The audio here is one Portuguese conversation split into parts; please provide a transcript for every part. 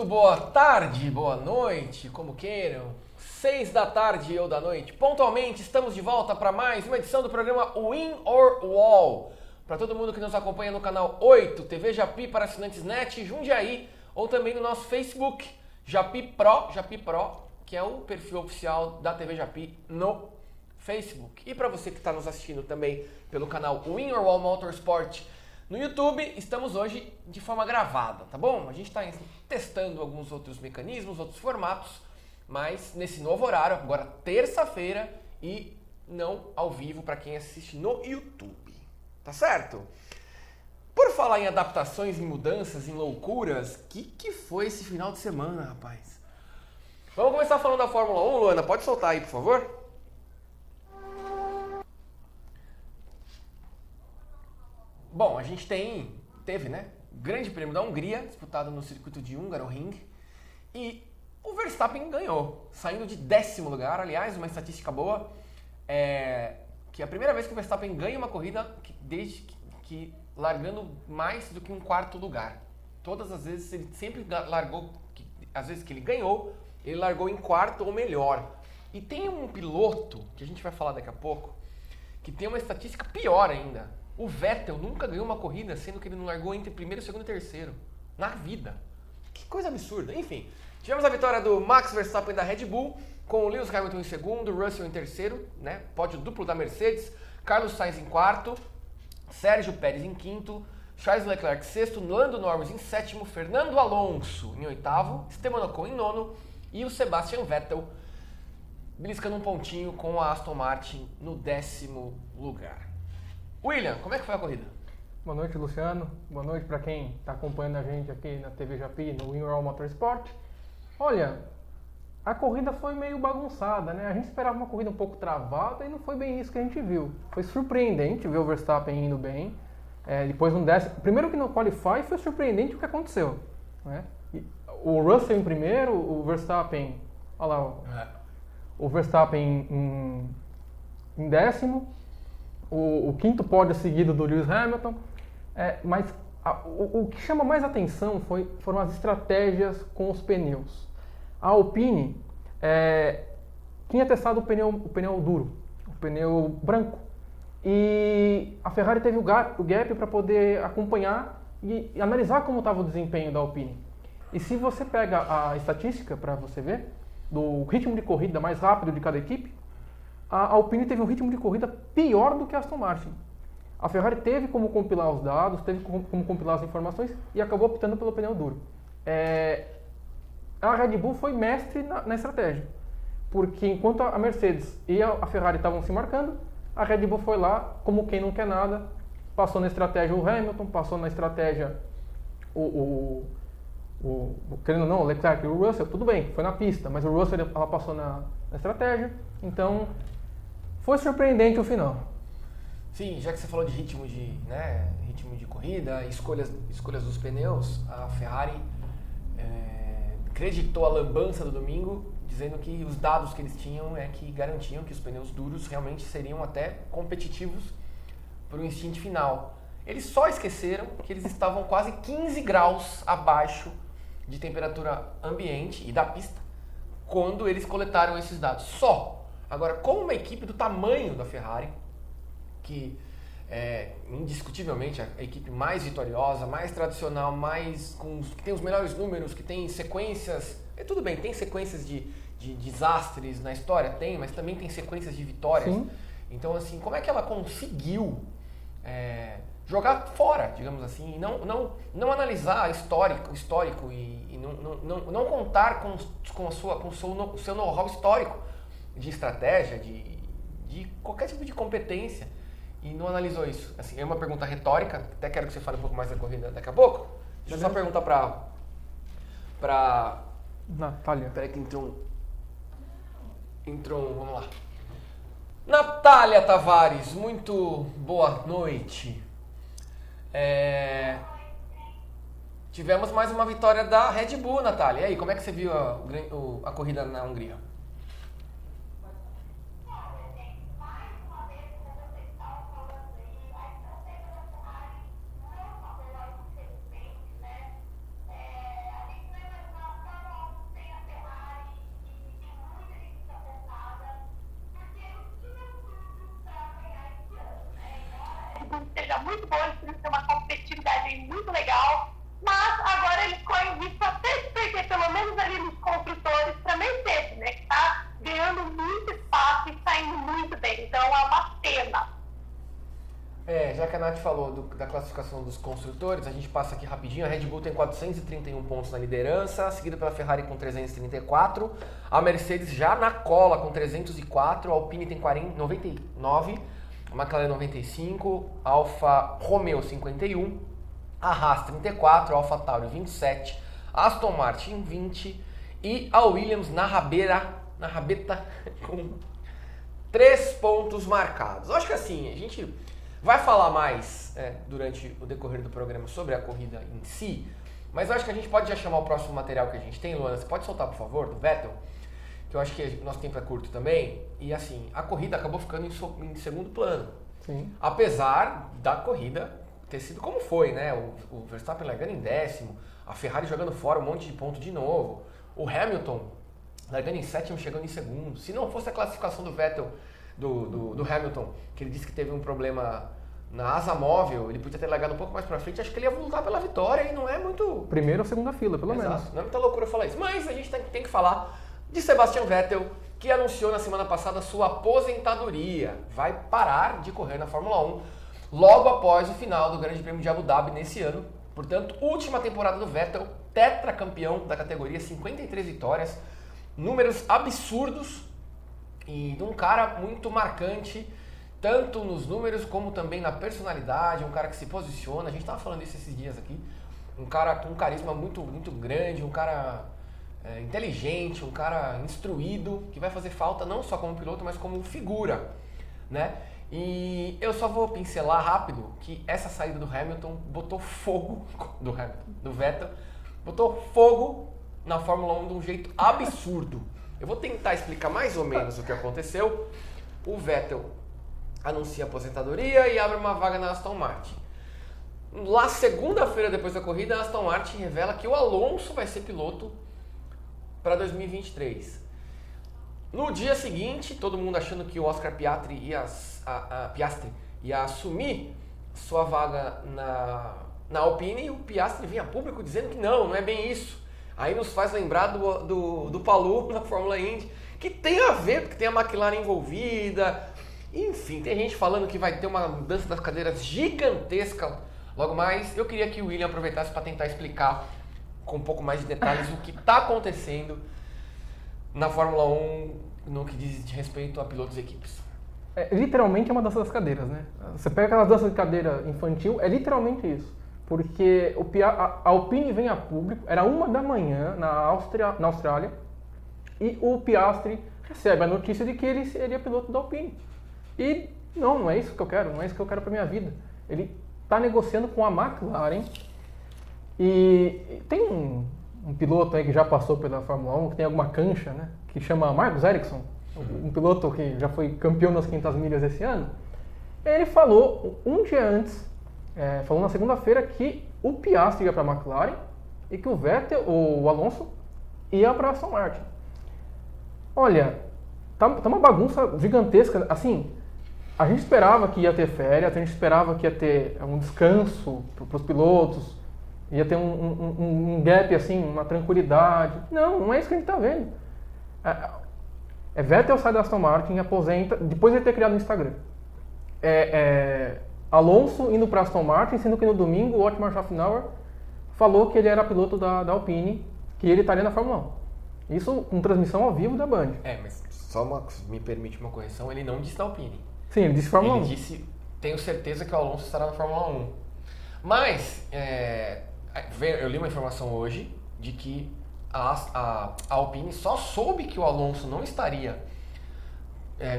Muito boa tarde, boa noite, como queiram. 6 da tarde ou da noite. Pontualmente, estamos de volta para mais uma edição do programa Win or Wall. Para todo mundo que nos acompanha no canal 8, TV Japi para assinantes NET, Jundiaí, ou também no nosso Facebook, Japi Pro, que é o perfil oficial da TV Japi no Facebook. E para você que está nos assistindo também pelo canal Win or Wall Motorsport no YouTube, estamos hoje de forma gravada, tá bom? A gente está testando alguns outros mecanismos, outros formatos, mas nesse novo horário, agora terça-feira e não ao vivo para quem assiste no YouTube, tá certo? Por falar em adaptações, em mudanças, em loucuras, que foi esse final de semana, rapaz? Vamos começar falando da Fórmula 1, Luana, pode soltar aí, por favor? Bom, a gente teve, né, o Grande Prêmio da Hungria, disputado no circuito de Hungaroring, e o Verstappen ganhou, saindo de 10º lugar. Aliás, uma estatística boa, que é a primeira vez que o Verstappen ganha uma corrida desde que largando mais do que um quarto lugar. Todas as vezes ele sempre largou, às vezes que ele ganhou, ele largou em quarto ou melhor. E tem um piloto, que a gente vai falar daqui a pouco, que tem uma estatística pior ainda. O Vettel nunca ganhou uma corrida, sendo que ele não largou entre primeiro, segundo e terceiro. Na vida. Que coisa absurda. Enfim, tivemos a vitória do Max Verstappen da Red Bull, com o Lewis Hamilton em segundo, Russell em terceiro, né? Pódio duplo da Mercedes, Carlos Sainz em quarto, Sérgio Pérez em quinto, Charles Leclerc sexto, Lando Norris em sétimo, Fernando Alonso em oitavo, Esteban Ocon em nono e o Sebastian Vettel beliscando um pontinho com a Aston Martin no 10º lugar. William, como é que foi a corrida? Boa noite, Luciano. Boa noite para quem está acompanhando a gente aqui na TV Japi, no Win or Wall Motorsport. Olha, a corrida foi meio bagunçada, né? A gente esperava uma corrida um pouco travada e não foi bem isso que a gente viu. Foi surpreendente ver o Verstappen indo bem. Depois um décimo. Primeiro que no Qualify foi surpreendente o que aconteceu, né? O Russell em primeiro, o Verstappen, olha lá, o Verstappen em décimo. O quinto pódio seguido do Lewis Hamilton, mas o que chama mais atenção foram as estratégias com os pneus. A Alpine tinha testado o pneu duro, o pneu branco, e a Ferrari teve o gap para poder acompanhar e analisar como estava o desempenho da Alpine. E se você pega a estatística para você ver, do ritmo de corrida mais rápido de cada equipe, a Alpine teve um ritmo de corrida pior do que a Aston Martin. A Ferrari teve como compilar os dados, teve como compilar as informações e acabou optando pelo pneu duro. A Red Bull foi mestre na estratégia, porque enquanto a Mercedes e a Ferrari estavam se marcando, a Red Bull foi lá, como quem não quer nada, passou na estratégia o Hamilton, passou na estratégia querendo ou não, o Leclerc e o Russell, tudo bem, foi na pista, mas o Russell ela passou na estratégia, então foi surpreendente o final. Sim, já que você falou de ritmo de corrida, escolhas dos pneus, a Ferrari acreditou a lambança do domingo, dizendo que os dados que eles tinham que garantiam que os pneus duros realmente seriam até competitivos para o instint final. Eles só esqueceram que eles estavam quase 15 graus abaixo de temperatura ambiente e da pista quando eles coletaram esses dados. Só. Agora, como uma equipe do tamanho da Ferrari, que é indiscutivelmente a equipe mais vitoriosa, mais tradicional, que tem os melhores números, que tem sequências... tudo bem, tem sequências de desastres na história? Tem, mas também tem sequências de vitórias. Sim. Então, assim, como é que ela conseguiu jogar fora, digamos assim, e não analisar histórico e não contar com o seu know-how histórico de estratégia, de qualquer tipo de competência, e não analisou isso? Assim, é uma pergunta retórica, até quero que você fale um pouco mais da corrida daqui a pouco. Deixa eu só perguntar pra Natália. Peraí que entrou, vamos lá. Natália Tavares, muito boa noite. Tivemos mais uma vitória da Red Bull, Natália. E aí, como é que você viu a corrida na Hungria? muito boa, eles podiam ter uma competitividade aí muito legal, mas agora eles correm risco até de perder pelo menos ali nos construtores para Mercedes, né, que está ganhando muito espaço e está indo muito bem, então é uma pena. Já que a Nath falou da classificação dos construtores, a gente passa aqui rapidinho. A Red Bull tem 431 pontos na liderança, seguida pela Ferrari com 334. A Mercedes já na cola com 304. A Alpine tem 99. A McLaren 95. A Alfa Romeo 51. A Haas 34. A Alfa Tauri 27. A Aston Martin 20. E a Williams na rabeta com 3 pontos marcados. Eu acho que assim, a gente vai falar mais durante o decorrer do programa sobre a corrida em si, mas eu acho que a gente pode já chamar o próximo material que a gente tem. Luana, você pode soltar, por favor, do Vettel? Que eu acho que nosso tempo é curto também. E assim, a corrida acabou ficando em segundo plano. Sim. Apesar da corrida ter sido como foi, né? O Verstappen largando em 10º, a Ferrari jogando fora um monte de ponto de novo, o Hamilton largando em 7º, chegando em 2º. Se não fosse a classificação do Vettel, do Hamilton, que ele disse que teve um problema na asa móvel, ele podia ter largado um pouco mais pra frente, acho que ele ia voltar pela vitória e não é muito... Primeira ou segunda fila, pelo Exato. menos. Não é muita loucura falar isso, mas a gente tem que falar de Sebastian Vettel, que anunciou na semana passada sua aposentadoria. Vai parar de correr na Fórmula 1 logo após o final do Grande Prêmio de Abu Dhabi nesse ano. Portanto, última temporada do Vettel, tetracampeão da categoria, 53 vitórias, números absurdos, e de um cara muito marcante, tanto nos números como também na personalidade, um cara que se posiciona. A gente estava falando isso esses dias aqui, um cara com um carisma muito, muito grande, um cara inteligente, um cara instruído, que vai fazer falta não só como piloto, mas como figura, né? E eu só vou pincelar rápido que essa saída do Hamilton botou fogo, do Vettel, botou fogo na Fórmula 1 de um jeito absurdo. Eu vou tentar explicar mais ou menos o que aconteceu. O Vettel anuncia a aposentadoria e abre uma vaga na Aston Martin. Lá, segunda-feira depois da corrida, a Aston Martin revela que o Alonso vai ser piloto para 2023. No dia seguinte, todo mundo achando que o Oscar Piastri ia assumir sua vaga na Alpine, e o Piastri vinha a público dizendo que não é bem isso. Aí nos faz lembrar do Palou na Fórmula Indy, que tem a ver, porque tem a McLaren envolvida. Enfim, tem gente falando que vai ter uma mudança das cadeiras gigantesca logo mais. Eu queria que o William aproveitasse para tentar explicar com um pouco mais de detalhes o que está acontecendo na Fórmula 1 no que diz respeito a pilotos e equipes. Literalmente é uma dança das cadeiras, né? Você pega aquela dança de cadeira infantil, é literalmente isso. Porque a Alpine vem a público, era 1 da manhã na Austrália, e o Piastri recebe a notícia de que ele seria piloto da Alpine. E não é isso que eu quero, não é isso que eu quero para minha vida. Ele está negociando com a McLaren, e tem um piloto aí que já passou pela Fórmula 1, que tem alguma cancha, né? Que chama Marcus Ericsson, um piloto que já foi campeão nas 500 milhas esse ano. Ele falou um dia antes, falou na segunda-feira, que o Piastri ia para a McLaren e que o Vettel, ou o Alonso, ia para a Aston Martin. Olha, tá uma bagunça gigantesca. Assim, a gente esperava que ia ter férias, a gente esperava que ia ter um descanso para os pilotos, ia ter um gap, assim, uma tranquilidade. Não é isso que a gente está vendo. Vettel sai da Aston Martin, aposenta, depois de ter criado o Instagram. Alonso indo para Aston Martin, sendo que no domingo o Otmar Szafnauer falou que ele era piloto da Alpine, que ele estaria na Fórmula 1. Isso com transmissão ao vivo da Band. Mas me permite uma correção, ele não disse da Alpine. Sim, ele disse Fórmula 1. Ele disse, tenho certeza que o Alonso estará na Fórmula 1. Mas, eu li uma informação hoje de que a Alpine só soube que o Alonso não estaria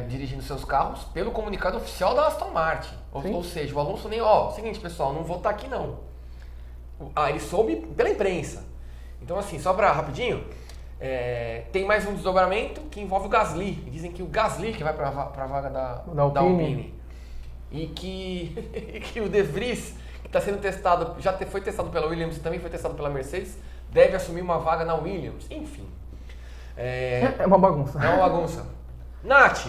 dirigindo seus carros pelo comunicado oficial da Aston Martin. Ou seja, o Alonso nem, seguinte pessoal, não vou estar aqui não. Ele soube pela imprensa. Então assim, só para rapidinho, tem mais um desdobramento que envolve o Gasly. Dizem que o Gasly que vai para a vaga da Alpine. E que o De Vries, que está sendo testado, foi testado pela Williams e também foi testado pela Mercedes, deve assumir uma vaga na Williams. Enfim. É uma bagunça. É uma bagunça. Nath,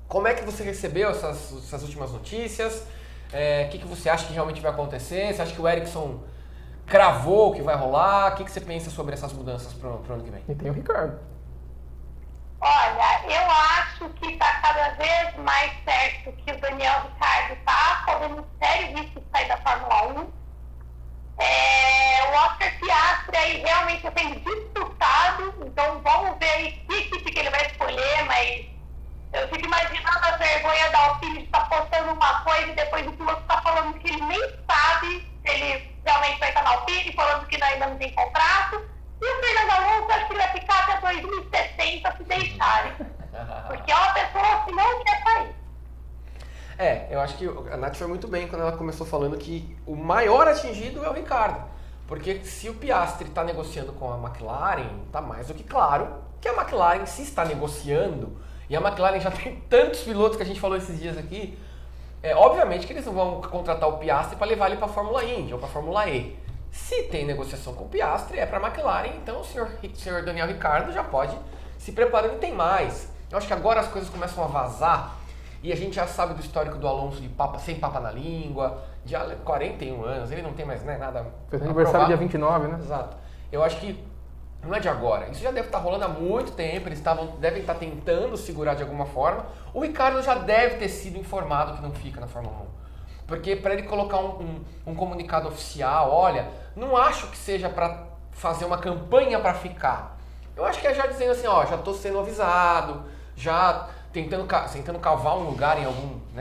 como é que você recebeu essas últimas notícias? O que você acha que realmente vai acontecer? Você acha que o Ericsson cravou o que vai rolar? O que você pensa sobre essas mudanças para o ano que vem? E tem o Ricardo. Olha, eu acho que está cada vez mais certo que o Daniel Ricciardo está correndo sério risco de sair da Fórmula 1. O Oscar Piastri aí realmente eu tenho disputado, então vamos ver aí que equipe que ele vai escolher, mas eu fico imaginando a vergonha da Alpine de estar postando uma coisa e depois o piloto está falando que ele nem sabe se ele realmente vai estar na Alpine, falando que ainda não tem contrato. E o Fernando Alonso, acho que ele vai ficar até 2060 se deixarem. Porque é uma pessoa que não quer sair. Eu acho que a Nath foi muito bem quando ela começou falando que o maior atingido é o Ricardo. Porque se o Piastri está negociando com a McLaren, está mais do que claro que a McLaren, se está negociando, e a McLaren já tem tantos pilotos que a gente falou esses dias aqui, obviamente que eles não vão contratar o Piastri para levar ele para a Fórmula Indy ou para a Fórmula E. Se tem negociação com o Piastri, é para a McLaren, então o senhor Daniel Ricciardo já pode se preparando e tem mais. Eu acho que agora as coisas começam a vazar e a gente já sabe do histórico do Alonso sem papa na língua, de 41 anos, ele não tem mais nada. Fez aniversário dia 29, né? Exato. Eu acho que não é de agora, isso já deve estar rolando há muito tempo, eles devem estar tentando segurar de alguma forma. O Ricardo já deve ter sido informado que não fica na Fórmula 1. Porque para ele colocar um comunicado oficial, olha, não acho que seja para fazer uma campanha para ficar. Eu acho que é já dizendo assim, já estou sendo avisado, já tentando cavar um lugar em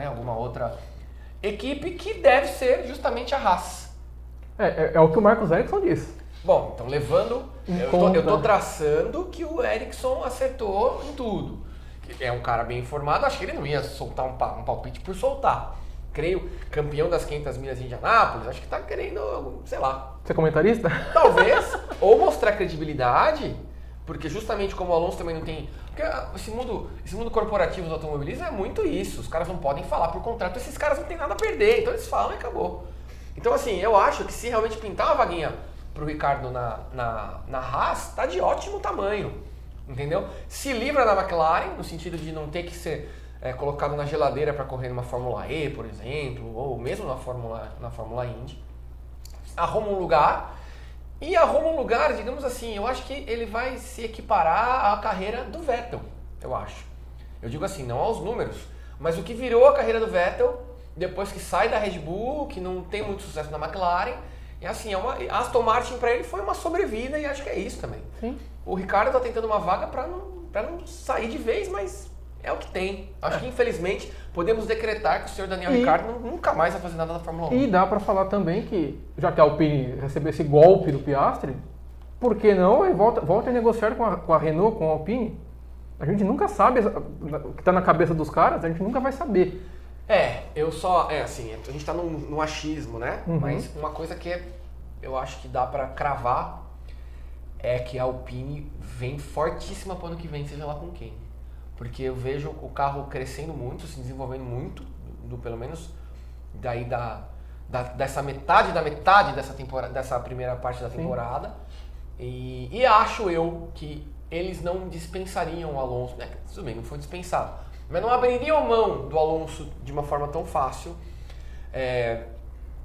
alguma outra equipe que deve ser justamente a Haas. É o que o Marcos Ericsson disse. Bom, então levando, eu tô traçando que o Ericsson acertou em tudo. É um cara bem informado, acho que ele não ia soltar um palpite por soltar. Creio, campeão das 500 milhas de Indianápolis, acho que tá querendo, sei lá. Você é comentarista? Talvez, ou mostrar credibilidade, porque justamente como o Alonso também não tem... Porque esse mundo corporativo do automobilismo é muito isso, os caras não podem falar por contrato, esses caras não têm nada a perder, então eles falam e acabou. Então assim, eu acho que se realmente pintar uma vaguinha pro Ricardo na Haas, tá de ótimo tamanho, entendeu? Se livra da McLaren, no sentido de não ter que ser... colocado na geladeira para correr numa Fórmula E, por exemplo, ou mesmo na Fórmula Indy. Arruma um lugar, digamos assim, eu acho que ele vai se equiparar à carreira do Vettel, eu acho. Eu digo assim, não aos números, mas o que virou a carreira do Vettel, depois que sai da Red Bull, que não tem muito sucesso na McLaren, e assim, a Aston Martin para ele foi uma sobrevida e acho que é isso também. Sim. O Ricardo está tentando uma vaga para não sair de vez, mas... é o que tem. Acho que, infelizmente, podemos decretar que o senhor Daniel Ricciardo nunca mais vai fazer nada na Fórmula 1. E dá para falar também que, já que a Alpine recebeu esse golpe do Piastri, por que não volta a negociar com a Renault, com a Alpine? A gente nunca sabe o que está na cabeça dos caras, a gente nunca vai saber. a gente está num achismo, né? Uhum. Mas uma coisa que eu acho que dá para cravar é que a Alpine vem fortíssima para o ano que vem, seja lá com quem. Porque eu vejo o carro crescendo muito, se desenvolvendo muito, pelo menos daí dessa metade dessa temporada, dessa primeira parte da temporada. E acho eu que eles não dispensariam o Alonso, né? Tudo bem, não foi dispensado, mas não abririam mão do Alonso de uma forma tão fácil,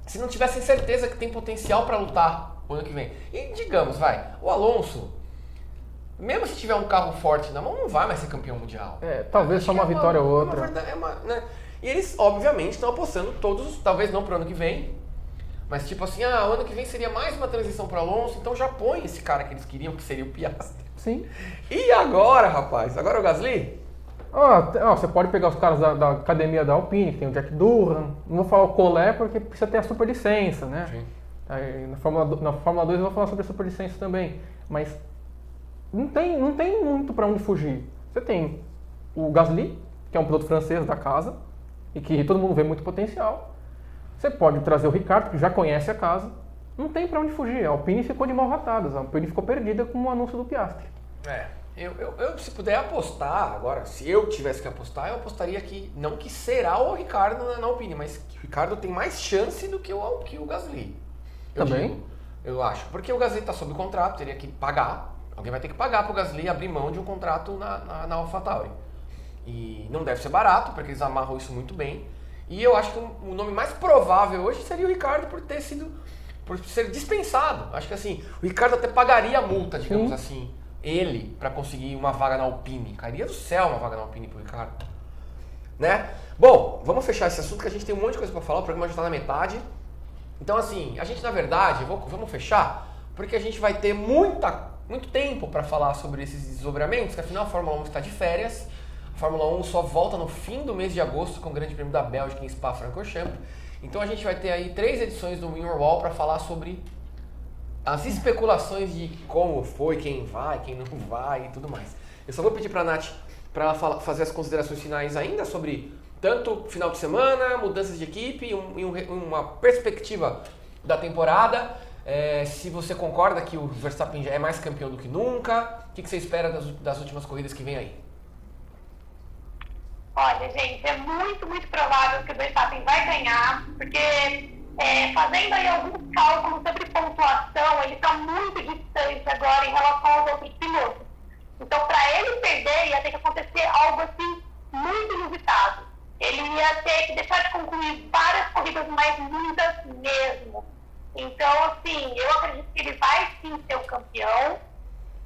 se não tivessem certeza que tem potencial para lutar o ano que vem. E digamos, o Alonso, mesmo se tiver um carro forte na mão, não vai mais ser campeão mundial. Talvez só uma vitória ou outra. Né? E eles, obviamente, estão apostando todos, talvez não para o ano que vem, mas tipo assim, o ano que vem seria mais uma transição para o Alonso, então já põe esse cara que eles queriam, que seria o Piastri. Sim. E agora, rapaz? Agora é o Gasly? Você pode pegar os caras da academia da Alpine, que tem o Jack Durham, não vou falar o Collet porque precisa ter a superlicença, né? Sim. Aí, na Fórmula 2 eu vou falar sobre a superlicença também, mas não tem muito para onde fugir. Você tem o Gasly, que é um piloto francês da casa, e que todo mundo vê muito potencial. Você pode trazer o Ricardo, que já conhece a casa. Não tem para onde fugir. A Alpine ficou de mãos atadas. A Alpine ficou perdida com o anúncio do Piastri. Eu se puder apostar, agora, se eu tivesse que apostar, eu apostaria que, não que será o Ricardo na Alpine, mas que o Ricardo tem mais chance do que o Gasly. Também? Eu acho. Porque o Gasly está sob contrato, teria que pagar. Alguém vai ter que pagar para o Gasly abrir mão de um contrato na AlphaTauri. E não deve ser barato, porque eles amarram isso muito bem. E eu acho que o nome mais provável hoje seria o Ricciardo por ser dispensado. Acho que assim, o Ricciardo até pagaria a multa, digamos assim, ele, para conseguir uma vaga na Alpine. Cairia do céu uma vaga na Alpine pro Ricciardo. Né? Bom, vamos fechar esse assunto que a gente tem um monte de coisa para falar, o programa já está na metade. Então assim, a gente na verdade, vamos fechar, porque a gente vai ter muito tempo para falar sobre esses desdobramentos, que afinal a Fórmula 1 está de férias. A Fórmula 1 só volta no fim do mês de agosto com o Grande Prêmio da Bélgica em Spa-Francorchamps. Então a gente vai ter aí 3 edições do Win or Wall para falar sobre as especulações de como foi, quem vai, quem não vai e tudo mais. Eu só vou pedir para a Nath para ela fazer as considerações finais ainda sobre tanto final de semana, mudanças de equipe e uma perspectiva da temporada. Se você concorda que o Verstappen já é mais campeão do que nunca, o que você espera das últimas corridas que vem aí? Olha, gente, é muito, muito provável que o Verstappen vai ganhar, porque fazendo aí alguns cálculos sobre pontuação, ele está muito distante agora em relação aos outros pilotos. Então, para ele perder, ia ter que acontecer algo assim muito inusitado. Ele ia ter que deixar de concluir várias corridas mais lindas mesmo. Então, assim, eu acredito que ele vai sim ser o campeão.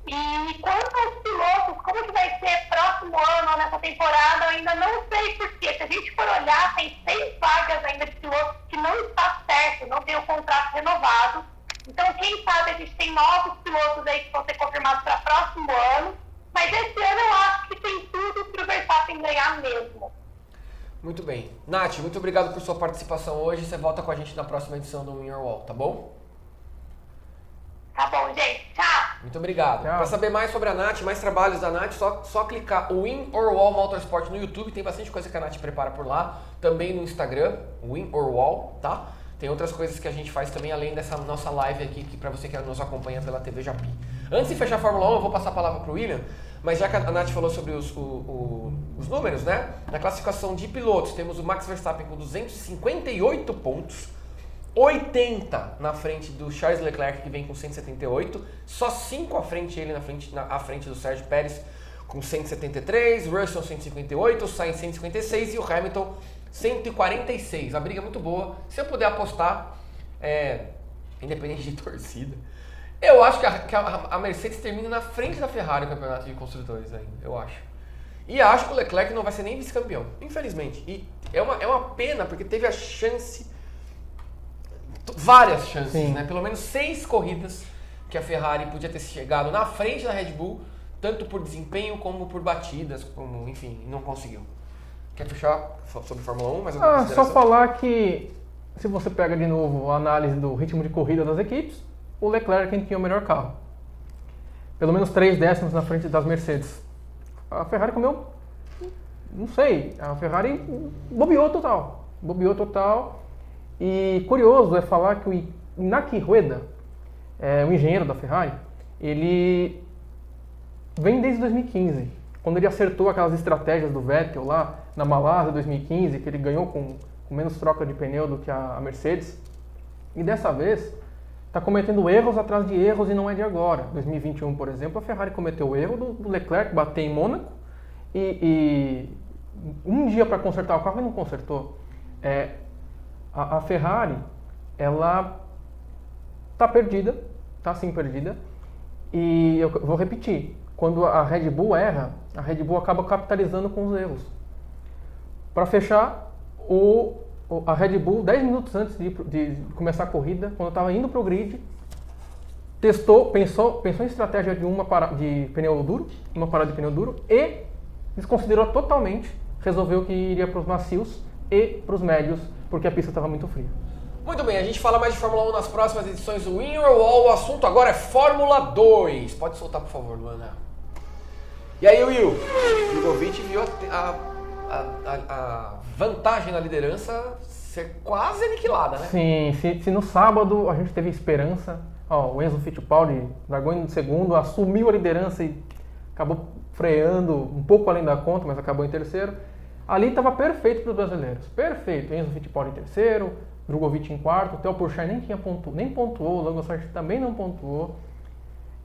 E quanto aos pilotos, como que vai ser próximo ano ou nessa temporada, eu ainda não sei porquê. Se a gente for olhar, tem 6 vagas ainda de pilotos que não está certo, não tem o contrato renovado. Então, quem sabe a gente tem novos pilotos aí que vão ser confirmados para próximo ano. Mas esse ano eu acho que tem tudo para o Verstappen ganhar mesmo. Muito bem. Nath, muito obrigado por sua participação hoje. Você volta com a gente na próxima edição do Win or Wall, tá bom? Tá bom, gente. Tchau! Muito obrigado. Para saber mais sobre a Nath, mais trabalhos da Nath, só clicar o Win or Wall Motorsport no YouTube. Tem bastante coisa que a Nath prepara por lá. Também no Instagram, Win or Wall, tá? Tem outras coisas que a gente faz também, além dessa nossa live aqui, que para você que nos acompanha pela TV Japi. Antes de fechar a Fórmula 1, eu vou passar a palavra para o William, mas já que a Nath falou sobre os números, né? Na classificação de pilotos, temos o Max Verstappen com 258 pontos, 80 na frente do Charles Leclerc, que vem com 178, só 5 à frente à frente do Sérgio Pérez, com 173, Russell 158, Sainz 156 e o Hamilton 146. A briga é muito boa. Se eu puder apostar, independente de torcida, eu acho que a Mercedes termina na frente da Ferrari no campeonato de construtores ainda, eu acho. E acho que o Leclerc não vai ser nem vice-campeão, infelizmente. E é uma pena, porque teve a chance, várias chances, né? Pelo menos 6 corridas que a Ferrari podia ter chegado na frente da Red Bull, tanto por desempenho como por batidas, enfim, não conseguiu. Quer fechar sobre Fórmula 1? Mais alguma consideração? Só falar que, se você pega de novo a análise do ritmo de corrida das equipes, o Leclerc é quem tinha o melhor carro. Pelo menos 3 décimos na frente das Mercedes. A Ferrari comeu, não sei, a Ferrari bobeou total. E curioso é falar que o Iñaki Rueda, o engenheiro da Ferrari, ele vem desde 2015, quando ele acertou aquelas estratégias do Vettel lá na Malásia 2015, que ele ganhou com menos troca de pneu do que a Mercedes. E dessa vez está cometendo erros atrás de erros e não é de agora. 2021, por exemplo, a Ferrari cometeu o erro do Leclerc bater em Mônaco e um dia para consertar o carro e não consertou. A Ferrari, ela está perdida, está sim perdida, e eu vou repetir, quando a Red Bull erra, a Red Bull acaba capitalizando com os erros. Para fechar, a Red Bull, 10 minutos antes de começar a corrida, quando estava indo para o grid, pensou em estratégia de uma parada de pneu duro e desconsiderou totalmente, resolveu que iria para os macios e para os médios, porque a pista estava muito fria. Muito bem, a gente fala mais de Fórmula 1 nas próximas edições do Win or Wall. O assunto agora é Fórmula 2. Pode soltar, por favor, Luana. E aí, Will? O Drogovic viu a vantagem na liderança ser quase aniquilada, né? Sim, se no sábado a gente teve esperança, o Enzo Fittipaldi largou em segundo, assumiu a liderança e acabou freando um pouco além da conta, mas acabou em terceiro. Ali estava perfeito para os brasileiros, perfeito. Enzo Fittipaldi em terceiro, Drogovic em quarto, o Theo Pourchaire nem pontuou, o Logan Sargent também não pontuou.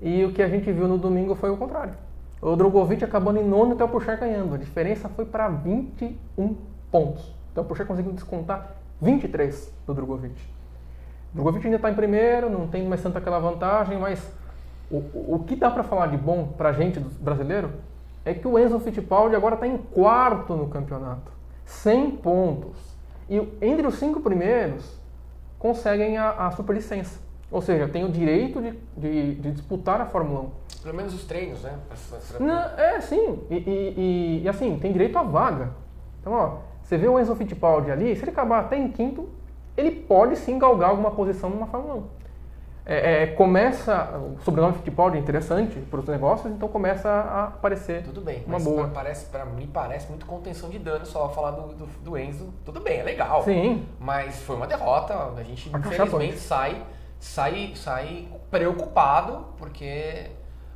E o que a gente viu no domingo foi o contrário. O Drogovic acabando em nono e o Theo Pourchaire ganhando. A diferença foi para 21 pontos. Então a Porsche conseguiu descontar 23 do Drogovic. O Drogovic ainda está em primeiro, não tem mais tanta aquela vantagem, mas o que dá para falar de bom para a gente brasileiro é que o Enzo Fittipaldi agora está em quarto no campeonato, 100 pontos. E entre os 5 primeiros conseguem a superlicença, ou seja, tem o direito de disputar a Fórmula 1. Pelo menos os treinos, né? Não, sim, e assim, tem direito à vaga. Então, ó, você vê o Enzo Fittipaldi ali, se ele acabar até em quinto, ele pode sim galgar alguma posição numa Fórmula 1. Começa, o sobrenome Fittipaldi é interessante para os negócios, então começa a aparecer tudo bem, uma mas boa. Para mim parece muito contenção de dano só falar do Enzo. Tudo bem, é legal. Sim. Mas foi uma derrota, a gente infelizmente sai preocupado, porque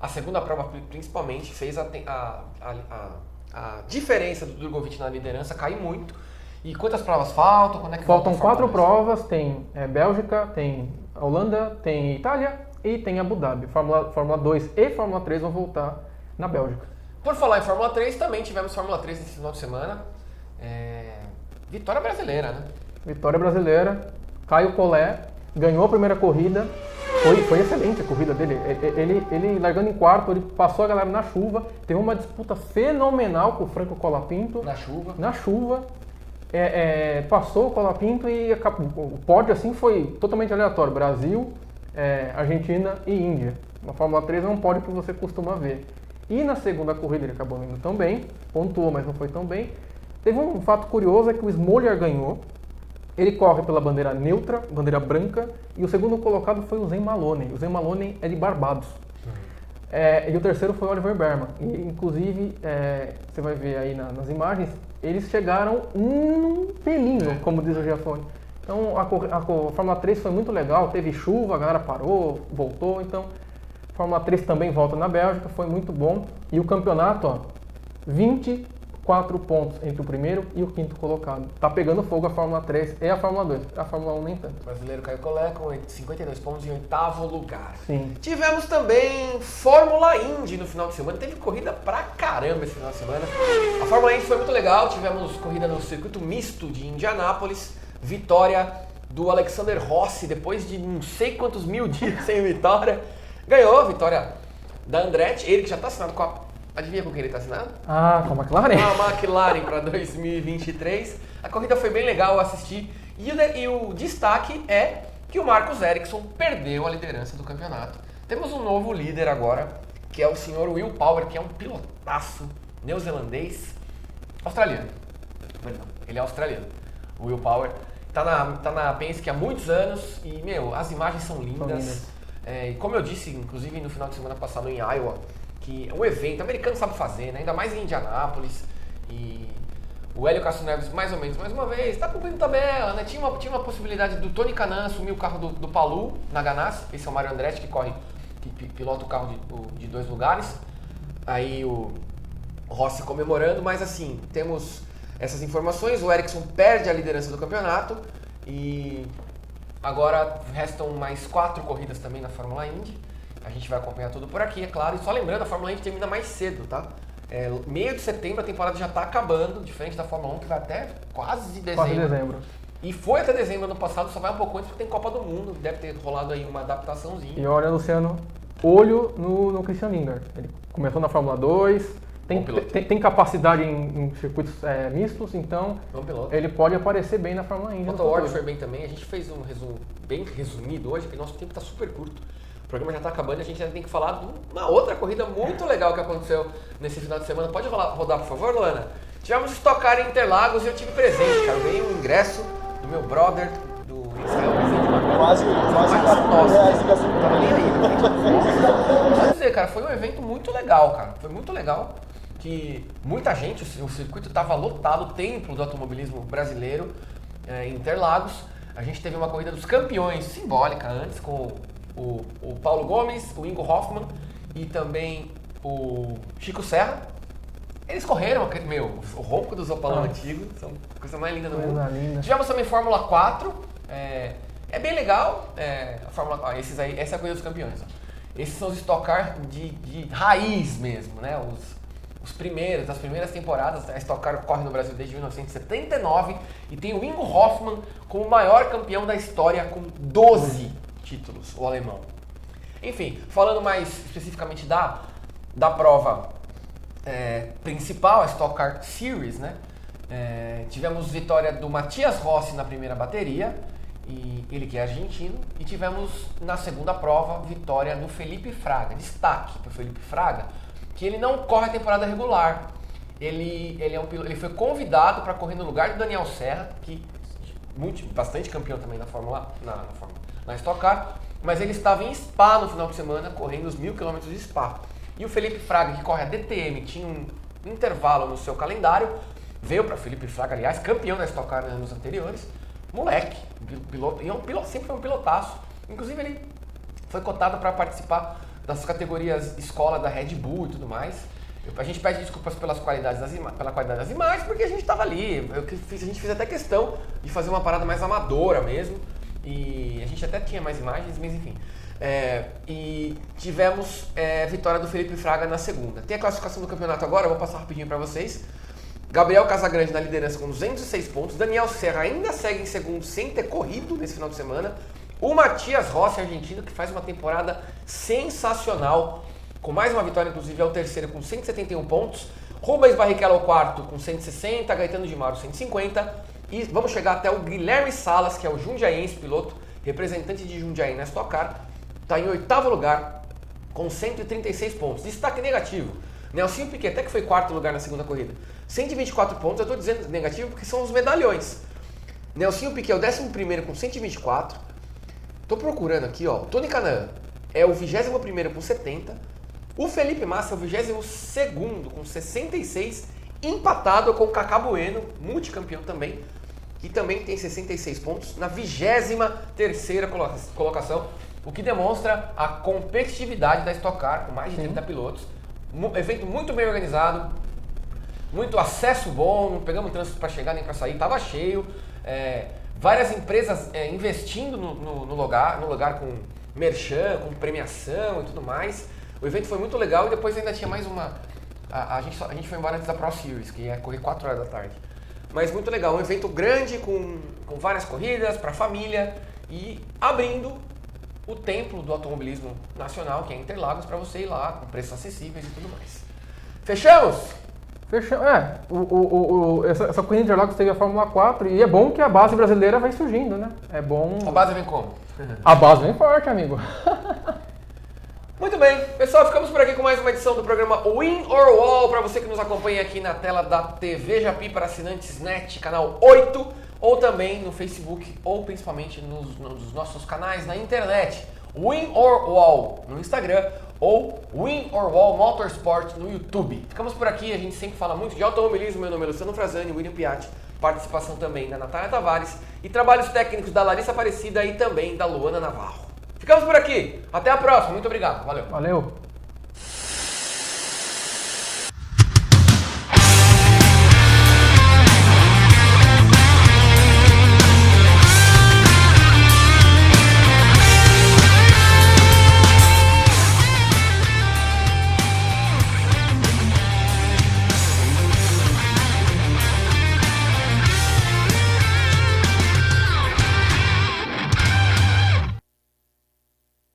a segunda prova principalmente fez a diferença do Drogovic na liderança cair muito. E quantas provas faltam? Quando é que Faltam 4 provas, tem Bélgica, tem Holanda, tem Itália e tem Abu Dhabi. Fórmula 2 e Fórmula 3 vão voltar na Bélgica. Por falar em Fórmula 3, também tivemos Fórmula 3 nesse final de semana. Vitória brasileira, né? Vitória brasileira. Caio Collet ganhou a primeira corrida. Foi excelente a corrida dele. Ele largando em quarto, ele passou a galera na chuva. Teve uma disputa fenomenal com o Franco Colapinto. Na chuva. Passou o Colapinto e o pódio assim foi totalmente aleatório. Brasil, Argentina e Índia. Na Fórmula 3 é um pódio que você costuma ver. E na segunda corrida ele acabou indo tão bem, pontuou, mas não foi tão bem. Teve um fato curioso, é que o Smoller ganhou. Ele corre pela bandeira neutra, bandeira branca, e o segundo colocado foi o Zen Maloney. O Zen Maloney é de Barbados. E o terceiro foi o Oliver Berman. E, inclusive, você vai ver aí nas imagens, eles chegaram um pelinho, como diz o Giafone. Então a Fórmula 3 foi muito legal, teve chuva, a galera parou, voltou. Então a Fórmula 3 também volta na Bélgica, foi muito bom. E o campeonato, 24 pontos entre o primeiro e o quinto colocado. Tá pegando fogo a Fórmula 3 e a Fórmula 2, a Fórmula 1 nem tanto. O brasileiro Caio Collet com 52 pontos em 8º lugar. Sim. Tivemos também Fórmula Indy no final de semana. Teve corrida pra caramba esse final de semana. A Fórmula Indy foi muito legal. Tivemos corrida no circuito misto de Indianápolis. Vitória do Alexander Rossi depois de não sei quantos mil dias sem vitória. Ganhou a vitória da Andretti. Ele que já está assinado com a... Adivinha com quem ele está assinado? Com a McLaren? A McLaren para 2023. A corrida foi bem legal, eu assisti. E o destaque é que o Marcus Ericsson perdeu a liderança do campeonato. Temos um novo líder agora, que é o senhor Will Power, que é um pilotaço neozelandês, australiano. Perdão, ele é australiano. O Will Power tá na Penske há muitos anos e, as imagens são lindas. E como eu disse, inclusive no final de semana passado em Iowa, que o evento americano sabe fazer, né? Ainda mais em Indianápolis. E o Hélio Castro Neves, mais ou menos, mais uma vez, está cumprindo tabela, né? Tinha uma possibilidade do Tony Kanaan assumir o carro do Palou na Ganassi. Esse é o Mário Andretti que pilota o carro de 2 lugares. Aí o Rossi comemorando, mas assim, temos essas informações. O Ericsson perde a liderança do campeonato e agora restam mais 4 corridas também na Fórmula Indy. A gente vai acompanhar tudo por aqui, é claro. E só lembrando, a Fórmula Indy termina mais cedo, tá? Meio de setembro a temporada já está acabando, diferente da Fórmula 1 que vai até quase dezembro. E foi até dezembro ano passado, só vai um pouco antes porque tem Copa do Mundo, deve ter rolado aí uma adaptaçãozinha. E olha, Luciano, olho no Christian Lindner. Ele começou na Fórmula 2, tem capacidade em circuitos mistos, então ele pode aparecer bem na Fórmula Indy. O Motorword foi bem também, a gente fez um resumo bem resumido hoje, porque nosso tempo está super curto. O programa já está acabando e a gente ainda tem que falar de uma outra corrida muito legal que aconteceu nesse final de semana. Pode rodar, por favor, Luana? Tivemos Stock Car em Interlagos e eu tive presente, cara. Eu ganhei um ingresso do meu brother, do Israel Presente. Quase R$4 de gasolina. Tava nem aí. Pode dizer, cara, foi um evento muito legal, cara. Foi muito legal. Que muita gente, o circuito estava lotado, o templo do automobilismo brasileiro em Interlagos. A gente teve uma corrida dos campeões simbólica antes, com o Paulo Gomes, o Ingo Hoffmann e também o Chico Serra. Eles correram, o ronco do Zopalão antigo, são a coisa mais linda do mundo. Tivemos também Fórmula 4, é bem legal, a Fórmula 4, essa é a corrida dos campeões. Ó. Esses são os Stock Car de raiz mesmo, né? Os das primeiras temporadas. A Stock Car corre no Brasil desde 1979 e tem o Ingo Hoffmann como o maior campeão da história com 12 títulos, o alemão. Enfim, falando mais especificamente da prova principal, a Stock Car Series, né? Tivemos vitória do Matias Rossi na primeira bateria, e ele que é argentino, e tivemos na segunda prova vitória do Felipe Fraga. Destaque para o Felipe Fraga, que ele não corre a temporada regular. Ele foi convidado para correr no lugar do Daniel Serra, que bastante campeão também na na Stock Car, mas ele estava em Spa no final de semana, correndo os 1000 km de Spa. E o Felipe Fraga, que corre a DTM, tinha um intervalo no seu calendário, veio para Felipe Fraga, aliás, campeão da Stock Car nos anos anteriores, moleque, piloto, sempre foi um pilotaço. Inclusive ele foi cotado para participar das categorias escola da Red Bull e tudo mais. A gente pede desculpas pela qualidade das imagens, porque a gente estava ali. A gente fez até questão de fazer uma parada mais amadora mesmo. E a gente até tinha mais imagens, mas enfim. E tivemos vitória do Felipe Fraga na segunda. Tem a classificação do campeonato agora, eu vou passar rapidinho para vocês. Gabriel Casagrande na liderança com 206 pontos. Daniel Serra ainda segue em segundo sem ter corrido nesse final de semana. O Matias Rossi, argentino, que faz uma temporada sensacional, com mais uma vitória, inclusive é o terceiro com 171 pontos. Rubens Barrichello é o quarto com 160, Gaetano de Mauro 150. E vamos chegar até o Guilherme Salas, que é o jundiaense, piloto, representante de Jundiaí na Stock Car. Está em oitavo lugar com 136 pontos. Destaque negativo. Nelsinho Piquet, até que foi quarto lugar na segunda corrida. 124 pontos, eu estou dizendo negativo porque são os medalhões. Nelsinho Piquet é o 11º com 124. Estou procurando aqui, ó. Tony Kanaan é o 21º com 70. O Felipe Massa é o 22º com 66. Empatado com o Kaká Bueno, multicampeão também, que também tem 66 pontos, na 23ª colocação, o que demonstra a competitividade da Stock Car, com mais de 30 pilotos. Evento muito bem organizado, muito acesso bom, não pegamos trânsito para chegar nem para sair, estava cheio. Várias empresas investindo no lugar com merchan, com premiação e tudo mais. O evento foi muito legal e depois ainda tinha mais uma... A gente foi embora antes da Pro Series, que ia correr 4 horas da tarde. Mas muito legal, um evento grande com várias corridas para a família e abrindo o templo do automobilismo nacional, que é Interlagos, para você ir lá com preços acessíveis e tudo mais. Fechamos? Fechamos. Essa corrida de Interlagos teve a Fórmula 4 e é bom que a base brasileira vai surgindo, né? É bom... A base vem como? A base vem forte, amigo. Muito bem, pessoal, ficamos por aqui com mais uma edição do programa Win or Wall, para você que nos acompanha aqui na tela da TV Japi para assinantes NET, canal 8, ou também no Facebook, ou principalmente nos nossos canais na internet, Win or Wall no Instagram, ou Win or Wall Motorsport no YouTube. Ficamos por aqui, a gente sempre fala muito de automobilismo, meu nome é Luciano Frazani, William Piatti, participação também da Natália Tavares, e trabalhos técnicos da Larissa Aparecida e também da Luana Navarro. Ficamos por aqui. Até a próxima. Muito obrigado. Valeu. Valeu.